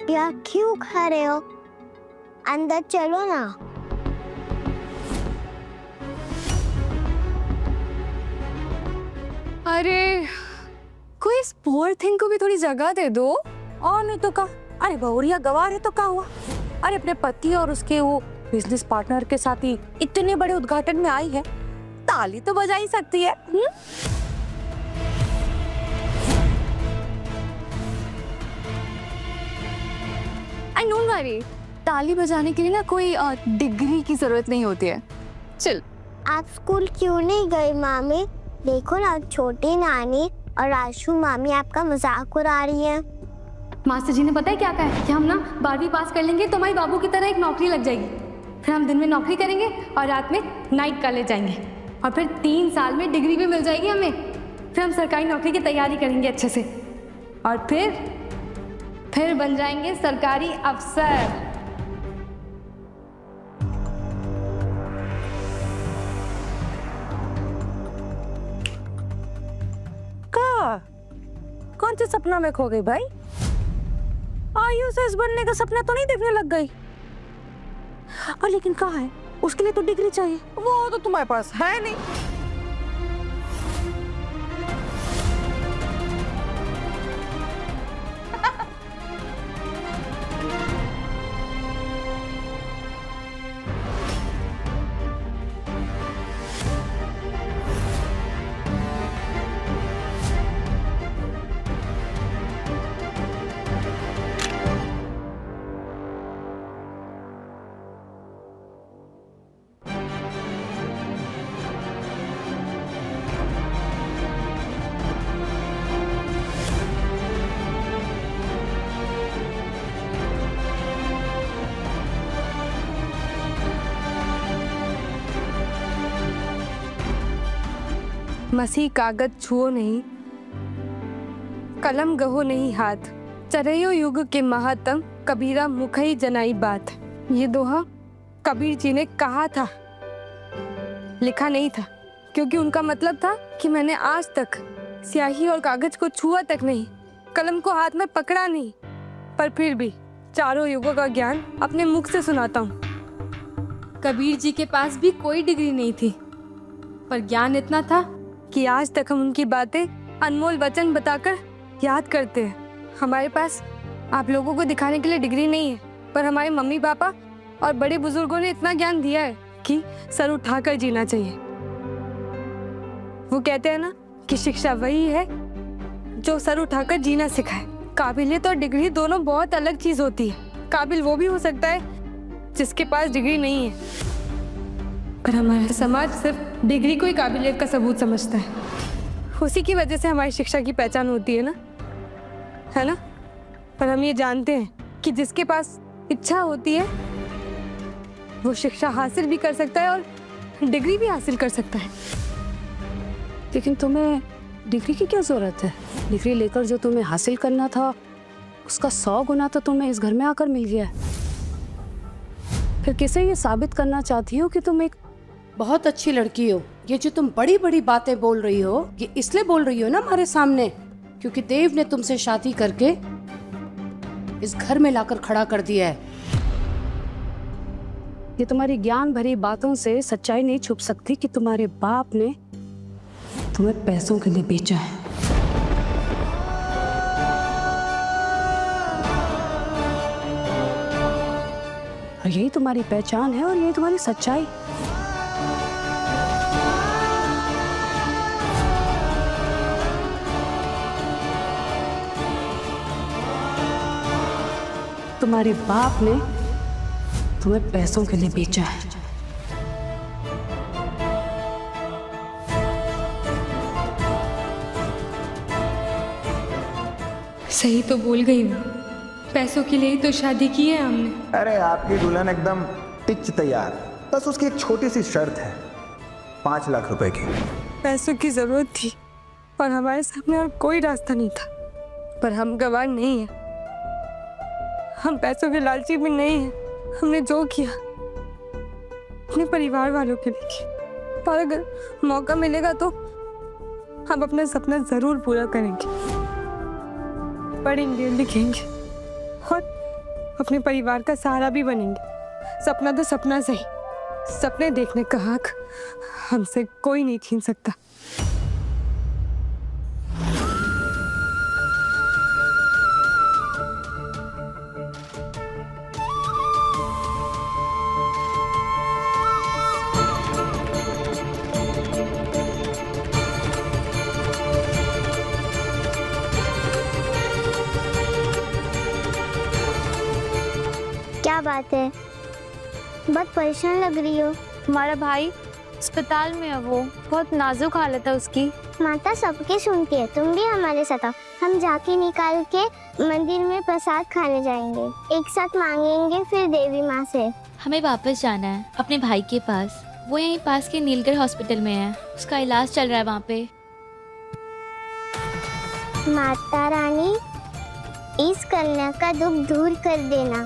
आप यहाँ क्यों खड़े हो? अंदर चलो ना। अरे कोई इस पोअर थिंग को भी थोड़ी जगह दे दो। और नहीं तो का। अरे बहुरिया गवार है तो क्या हुआ? अरे अपने पति और उसके वो बिजनेस पार्टनर के साथ ही इतने बड़े उद्घाटन में आई है, ताली तो बजा ही सकती है। एंड डोंट वरी, ताली बजाने के लिए ना कोई डिग्री की जरूरत नहीं होती है। चल। आप स्कूल क्यों नहीं गए मामी? देखो ना, छोटी नानी और राशु मामी आपका मजाक उड़ा रही है। मास्टर जी ने पता है क्या कहा है कि हम ना 12वीं पास कर लेंगे तो हमारी बाबू की तरह एक नौकरी लग जाएगी। फिर हम दिन में नौकरी करेंगे और रात में नाइट कॉलेज जाएंगे और फिर 3 साल में डिग्री भी मिल जाएगी हमें। फिर हम सरकारी नौकरी की तैयारी करेंगे अच्छे से और फिर बन जाएंगे सरकारी अफसर। कौन से सपना में खो गई भाई? आईएएस बनने का सपना तो नहीं देखने लग गई? और लेकिन कहाँ है? उसके लिए तो डिग्री चाहिए, वो तो तुम्हारे पास है नहीं। मसी कागज छुओ नहीं, कलम गहो नहीं हाथ, चरयो युग के महात्म कबीरा मुखई जनाई बात। ये दोहा कबीर जी ने कहा था, लिखा नहीं था, क्योंकि उनका मतलब था कि मैंने आज तक स्याही और कागज को छुआ तक नहीं, कलम को हाथ में पकड़ा नहीं, पर फिर भी चारों युगों का ज्ञान अपने मुख से सुनाता हूँ। कबीर जी के पास भी कोई डिग्री नहीं थी, पर ज्ञान इतना था कि आज तक हम उनकी बातें अनमोल वचन बताकर याद करते हैं। हमारे पास आप लोगों को दिखाने के लिए डिग्री नहीं है, पर हमारे मम्मी पापा और बड़े बुजुर्गों ने इतना ज्ञान दिया है कि सर उठाकर जीना चाहिए। वो कहते हैं ना कि शिक्षा वही है जो सर उठाकर जीना सिखाए। काबिलियत और डिग्री दोनों बहुत अलग चीज होती है। काबिल वो भी हो सकता है जिसके पास डिग्री नहीं है, पर हमारा समाज सिर्फ डिग्री को ही काबिलियत का सबूत समझता है। उसी की वजह से हमारी शिक्षा की पहचान होती है ना? पर हम ये जानते हैं कि जिसके पास इच्छा होती है वो शिक्षा हासिल भी कर सकता है और डिग्री भी हासिल कर सकता है। लेकिन तुम्हें डिग्री की क्या जरूरत है? डिग्री लेकर जो तुम्हें हासिल करना था उसका 100 गुना तो तुम्हें इस घर में आकर मिल गया है। फिर किसे ये साबित करना चाहती हो कि तुम एक बहुत अच्छी लड़की हो? ये जो तुम बड़ी बड़ी बातें बोल रही हो, ये इसलिए बोल रही हो ना हमारे सामने, क्योंकि देव ने तुमसे शादी करके इस घर में लाकर खड़ा कर दिया है। ये तुम्हारी ज्ञान भरी बातों से सच्चाई नहीं छुप सकती कि तुम्हारे बाप ने तुम्हें पैसों के लिए बेचा है। और यही तुम्हारी पहचान है और यही तुम्हारी सच्चाई। तुम्हारे बाप ने तुम्हें पैसों के लिए बेचा है। सही तो बोल गई मैं, पैसों के लिए ही तो शादी की है हमने। अरे आपकी दुल्हन एकदम टिच तैयार, बस उसकी एक छोटी सी शर्त है, 5 लाख रुपए की। पैसों की जरूरत थी और हमारे सामने और कोई रास्ता नहीं था, पर हम गवार नहीं है, हम पैसों के लालची भी नहीं है। हमने जो किया अपने परिवार वालों के लिए किया, पर अगर मौका मिलेगा तो हम अपना सपना जरूर पूरा करेंगे, पढ़ेंगे लिखेंगे और अपने परिवार का सहारा भी बनेंगे। सपना तो सपना सही, सपने देखने का हक हमसे कोई नहीं छीन सकता। क्या बात है, बहुत परेशान लग रही हो। हमारा भाई अस्पताल में है, वो बहुत नाजुक हालत है उसकी। माता सबके सुनती है, तुम भी हमारे साथ आओ। हम झांकी निकाल के मंदिर में प्रसाद खाने जाएंगे, एक साथ मांगेंगे फिर देवी माँ से। हमें वापस जाना है अपने भाई के पास। वो यहीं पास के नीलगढ़ हॉस्पिटल में है, उसका इलाज चल रहा है वहाँ पे। माता रानी, इस कन्या का दुख दूर कर देना।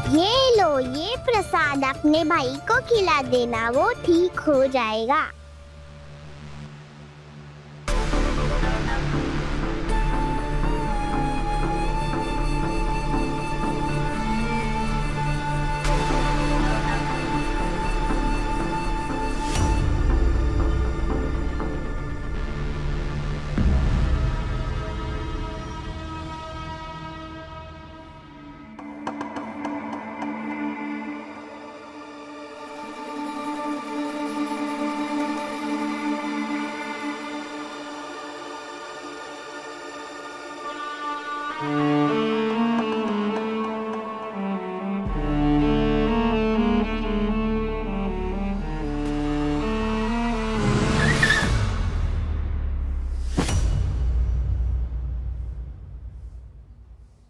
ये लो, ये प्रसाद अपने भाई को खिला देना, वो ठीक हो जाएगा।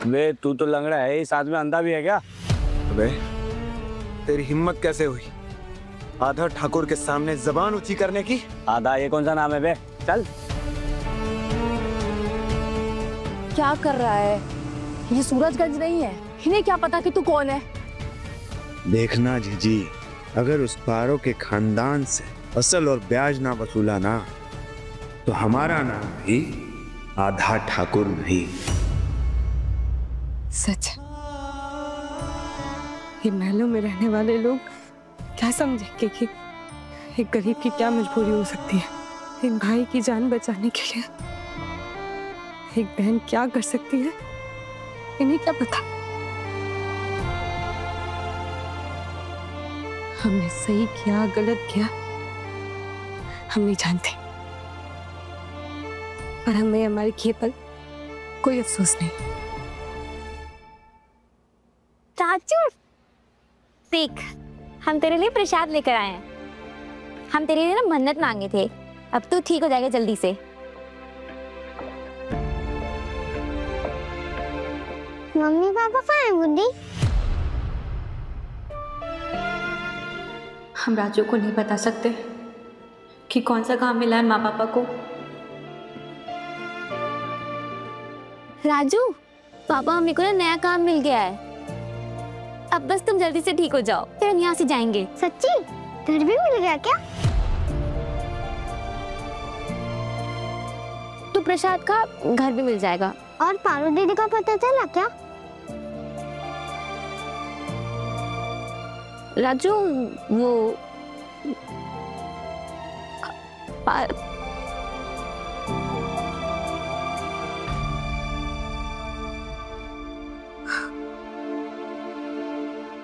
वे तू तो लंगड़ा है, साथ में अंधा भी है क्या? अबे तेरी हिम्मत कैसे हुई आधा ठाकुर के सामने जबान ऊंची करने की? आधा ये कौन सा नाम है बे? चल। क्या कर रहा है? ये सूरजगंज नहीं है, इन्हें क्या पता कि तू कौन है? देखना जीजी, अगर उस पारो के खानदान से असल और ब्याज ना वसूला ना तो हमारा नाम भी आधा ठाकुर नहीं। सच, ये महलों में रहने वाले लोग क्या समझेंगे कि एक गरीब की क्या मजबूरी हो सकती है। एक भाई की जान बचाने के लिए एक बहन क्या कर सकती है, इन्हें क्या पता। हमने सही किया गलत किया हम नहीं जानते, पर हमें हमारे किए पर कोई अफसोस नहीं। चाचू देख, हम तेरे लिए प्रसाद लेकर आए हैं। हम तेरे लिए ना मन्नत मांगे थे, अब तू ठीक हो जाएगा जल्दी से। मम्मी पापा कहाँ हैं बुड्ढी? हम राजू को नहीं बता सकते कि कौन सा काम मिला है माँ पापा को। राजू, पापा मम्मी को ना नया काम मिल गया है, अब बस तुम जल्दी से ठीक हो जाओ, फिर हम यहाँ से जाएंगे। सच्ची? तुझे भी मिल गया क्या? तू प्रसाद का घर भी मिल जाएगा। और पारो दीदी का पता चला क्या? राजू वो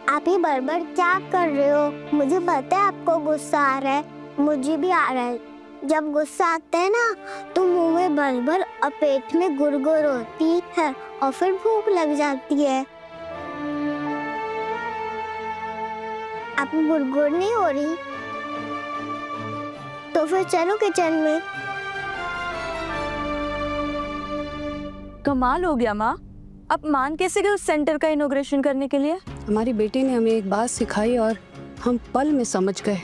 आप ही बड़बड़ क्या कर रहे हो? मुझे पता है आपको गुस्सा आ रहा है, मुझे भी आ रहा है। जब गुस्सा आता है ना तो मुंह में बड़बड़ और पेट में गुड़गुड़ होती है और फिर भूख लग जाती है। आपको गुड़गुड़ नहीं हो रही? तो फिर चलो किचन में। कमाल हो गया माँ, अब मान कैसे गए उस सेंटर का इनॉग्रेशन करने के लिए? हमारी बेटी ने हमें एक बात सिखाई और हम पल में समझ गए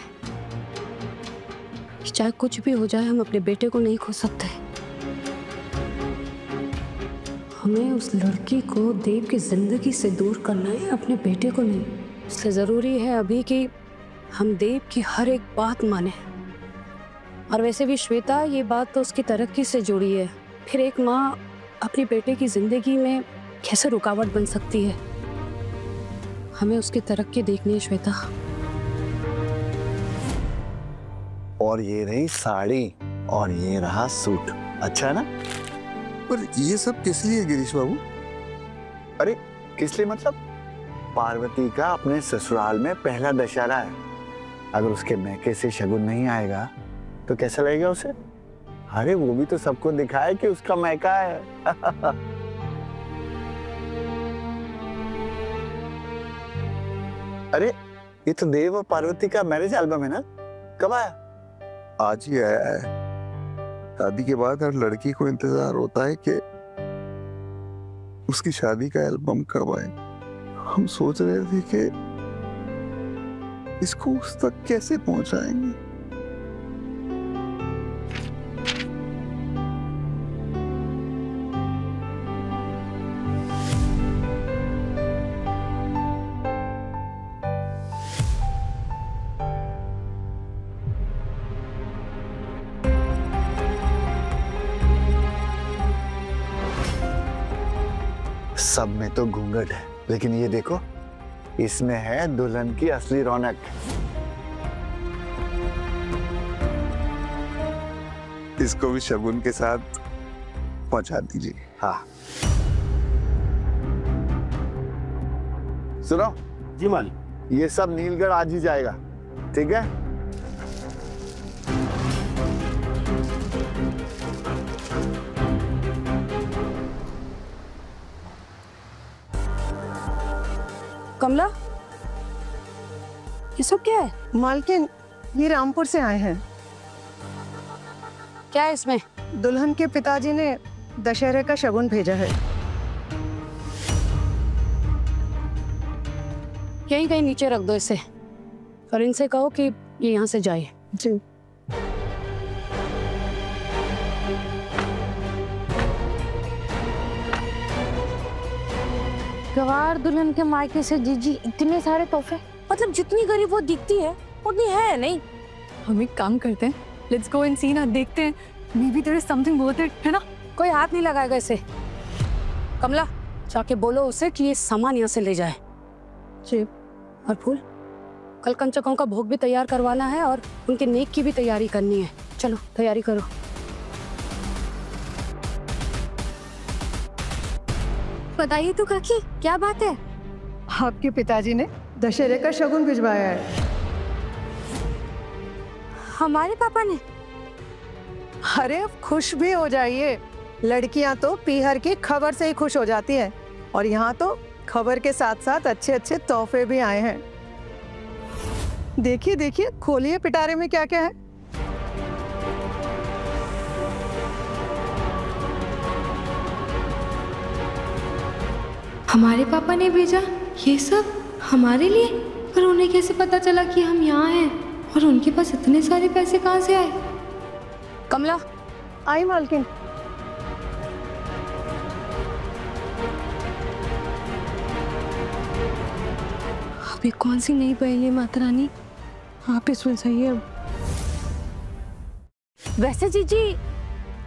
कि चाहे कुछ भी हो जाए हम अपने बेटे को नहीं खो सकते। हमें उस लड़की को देव की जिंदगी से दूर करना है, अपने बेटे को नहीं। इसलिए जरूरी है अभी कि हम देव की हर एक बात माने। और वैसे भी श्वेता, ये बात तो उसकी तरक्की से जुड़ी है। फिर एक माँ अपने बेटे की जिंदगी में कैसे रुकावट बन सकती है। हमें उसकी तरक्की देखनी है श्वेता। और ये रही साड़ी और ये रहा सूट, अच्छा है ना? पर ये सब किस लिए गिरीश बाबू? अरे किस लिए मतलब? पार्वती का अपने ससुराल में पहला दशहरा है। अगर उसके मैके से शगुन नहीं आएगा तो कैसा लगेगा उसे? अरे वो भी तो सबको दिखाए कि उसका मैका है। अरे ये तो देव और पार्वती का मैरिज एल्बम है ना? कब आया? आज ही आया है। शादी के बाद हर लड़की को इंतजार होता है कि उसकी शादी का एल्बम कब आए। हम सोच रहे थे कि इसको उस तक कैसे पहुंचाएंगे। सब में तो घूंघट है, लेकिन ये देखो, इसमें है दुल्हन की असली रौनक। इसको भी शगुन के साथ पहुंचा दीजिए। हाँ सुनो जी मालिक। ये सब नीलगढ़ आज ही जाएगा, ठीक है? कमला, ये सब क्या है? मालकिन, ये रामपुर से आए हैं। क्या है इसमें? दुल्हन के पिताजी ने दशहरे का शगुन भेजा है। यहीं कहीं नीचे रख दो इसे और इनसे कहो कि ये यहाँ से जाए। जी। गवार दुल्हन के मायके से जीजी इतने सारे तोहफे, मतलब जितनी गरीब वो दिखती है उतनी है नहीं। हम एक काम करते हैं, लेट्स गो एंड सी ना, देखते हैं, maybe there is something worth it, है ना? कोई हाथ नहीं लगाएगा इसे। कमला, जाके बोलो उसे कि ये सामान यहाँ से ले जाए। जी। और फूल, कल कंचकों का भोग भी तैयार करवाना है और उनके नेक की भी तैयारी करनी है। चलो तैयारी करो। बताइए तो काकी, क्या बात है? आपके पिताजी ने दशहरे का शगुन भिजवाया है। हमारे पापा ने? अरे अब खुश भी हो जाइए। लड़कियां तो पीहर की खबर से ही खुश हो जाती हैं, और यहाँ तो खबर के साथ साथ अच्छे अच्छे तोहफे भी आए हैं। देखिए देखिए, खोलिए पिटारे में क्या क्या है। हमारे पापा ने भेजा ये सब हमारे लिए? पर उन्हें कैसे पता चला कि हम यहाँ हैं? और उनके पास इतने सारे पैसे कहाँ से आए? कमला, आई मालकिन। अभी कौन सी नई पहेली माता रानी? आप ही सुलझाइए अब। वैसे जीजी,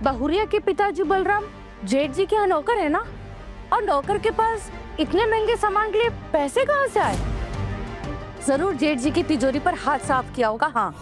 बहुरिया के पिताजी बलराम जेठ जी के यहाँ नौकर है ना, और नौकर के पास इतने महंगे सामान के लिए पैसे कहाँ से आए? जरूर जेठ जी की तिजोरी पर हाथ साफ किया होगा। हाँ,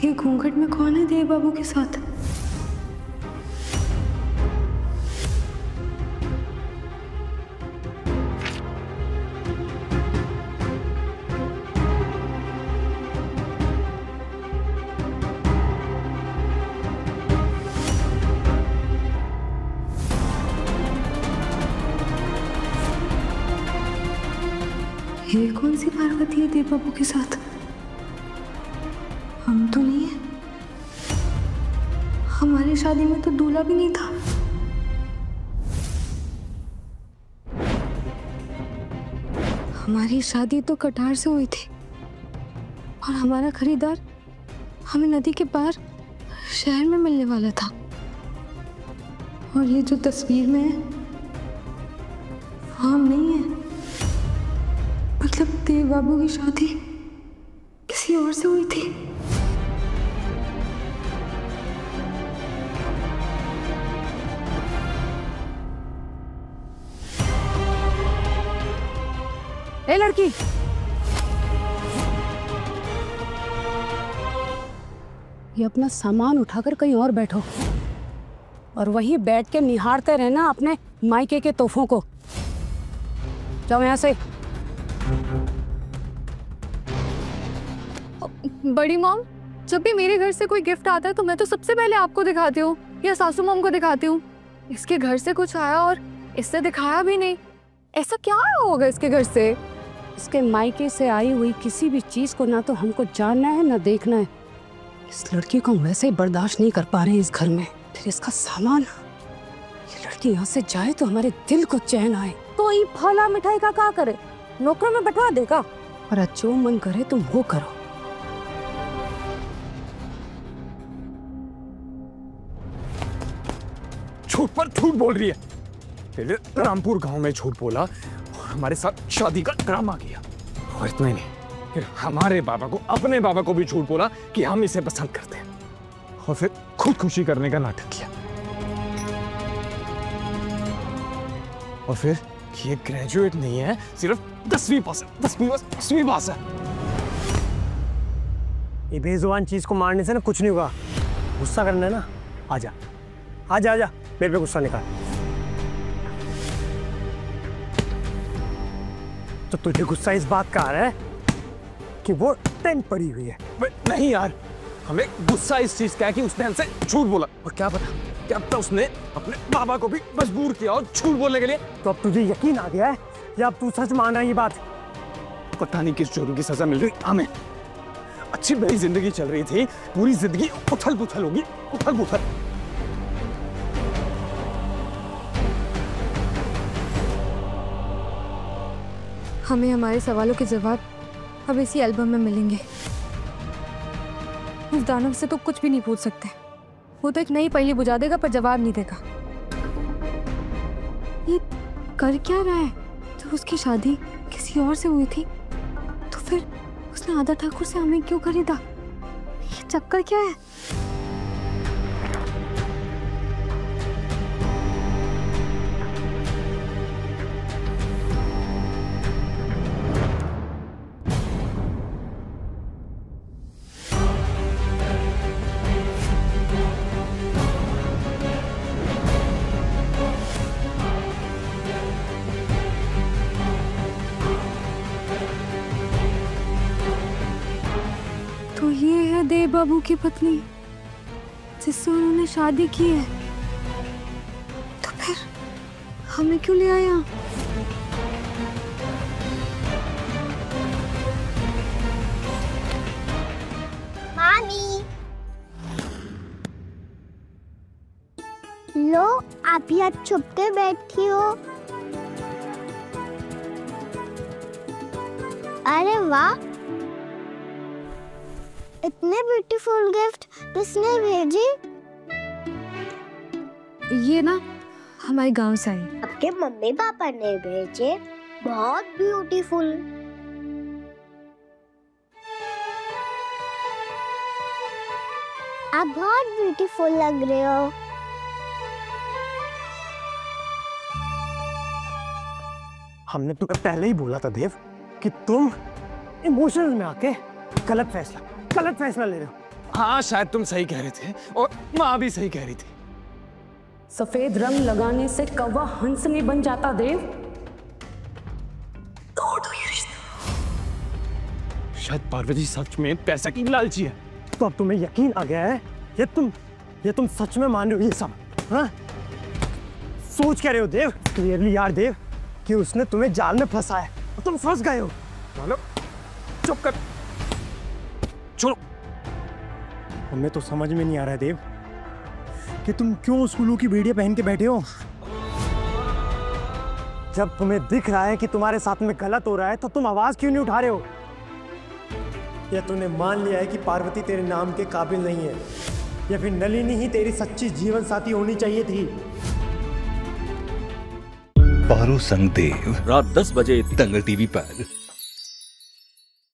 ये घूंघट में कौन है देव बाबू के साथ? ये कौन सी पार्वती है देव बाबू के साथ? हमारी शादी में तो दूल्हा भी नहीं था। हमारी शादी तो कटार से हुई थी और हमारा खरीदार हमें नदी के पार शहर में मिलने वाला था। और ये जो तस्वीर में है वो हम नहीं है। मतलब देव बाबू की शादी किसी और से हुई थी। ए लड़की, ये अपना सामान उठाकर कहीं और बैठो और वहीं बैठ के निहारते रहना अपने मायके के तोहफों को। जाओ यहाँ से। बड़ी मॉम, जब भी मेरे घर से कोई गिफ्ट आता है तो मैं तो सबसे पहले आपको दिखाती हूँ या सासू मॉम को दिखाती हूँ। इसके घर से कुछ आया और इससे दिखाया भी नहीं। ऐसा क्या आया होगा इसके घर से? इसके मायके से आई हुई किसी भी चीज को ना तो हमको जानना है ना देखना है। इस लड़की को हम वैसे ही बर्दाश्त नहीं कर पा रहे हैं इस घर में, फिर इसका सामान। ये लड़की यहाँ से जाए तो हमारे दिल को चैन आए। तो ये फला मिठाई का क्या करे, नौकरों में बैठवा देगा? और जो मन करे तुम वो करो। झूठ पर झूठ बोल रही है। पहले रामपुर गांव में झूठ बोला और हमारे साथ शादी का ड्रामा किया, और इतना ही नहीं, फिर हमारे बाबा को, अपने बाबा को भी झूठ बोला कि हम इसे पसंद करते हैं, और फिर खुदकुशी करने का नाटक किया। और फिर ये ग्रेजुएट नहीं है, सिर्फ 10वीं पास है। 10वीं पास है। ये बेजुबान चीज को मारने से ना कुछ नहीं होगा। गुस्सा करना है ना, आजा आजा आजा, मेरे पे गुस्सा निकाल। तो तुझे गुस्सा इस बात का आ रहा है कि वो टेंट पड़ी हुई है? नहीं यार, हमें गुस्सा इस चीज का है कि उसने हमसे झूठ बोला, और क्या पता उसने अपने बाबा को भी मजबूर किया और झूठ बोलने के लिए। तो अब तुझे यकीन आ गया है या अब तू सच मान रहा है ये बात? पता नहीं किस जुर्म की सजा मिल रही हमें। अच्छी बड़ी जिंदगी चल रही थी, पूरी जिंदगी उथल पुथल होगी, उथल पुथल। हमें हमारे सवालों के जवाब अब इसी एल्बम में मिलेंगे। उस दानव से तो कुछ भी नहीं पूछ सकते। वो तो एक नई पहेली बुझा देगा पर जवाब नहीं देगा। ये कर क्या रहा है? तो उसकी शादी किसी और से हुई थी, तो फिर उसने आधा ठाकुर से हमें क्यों खरीदा? ये चक्कर क्या है? तो ये है देव बाबू की पत्नी जिससे उन्होंने शादी की है। तो फिर हमें क्यों ले आया? मामी, लो आप यहाँ छुप के बैठी हो। अरे वाह, इतने ब्यूटीफुल गिफ्ट किसने भेजी? ये ना हमारे गांव से आई। आपके मम्मी पापा ने भेजे। बहुत ब्यूटीफुल। आप बहुत ब्यूटीफुल लग रहे हो। हमने तुम्हें पहले ही बोला था देव कि तुम इमोशंस में आके गलत फैसला ले रहे हो। हाँ, शायद तुम सही कह रहे थे और माँ भी सही कह रही थी। सफेद रंग लगाने से कौवा हंस नहीं बन जाता देव। तोड़ दो ये रिश्ता। शायद पार्वती सच में पैसा की लालची है। तो अब तुम्हें यकीन आ गया है? ये तुम सच में मान रहे हो ये सब? हाँ? सोच क्या रहे हो देव? क्लियरली यार देव कि उसने तुम्हें जाल में फंसाया और तुम फंस गए हो। मतलब चुप कर, छोड़ो। हमें तो समझ में नहीं आ रहा है देव कि तुम क्यों उस कुल्लू की भेड़िया पहन के बैठे हो। जब तुम्हें दिख रहा है कि तुम्हारे साथ में गलत हो रहा है तो तुम आवाज क्यों नहीं उठा रहे हो? या तूने मान लिया है कि पार्वती तेरे नाम के काबिल नहीं है, या फिर नलिनी ही तेरी सच्ची जीवन साथी होनी चाहिए थी? पारो संग देव रात 10 बजे दंगल टीवी पर।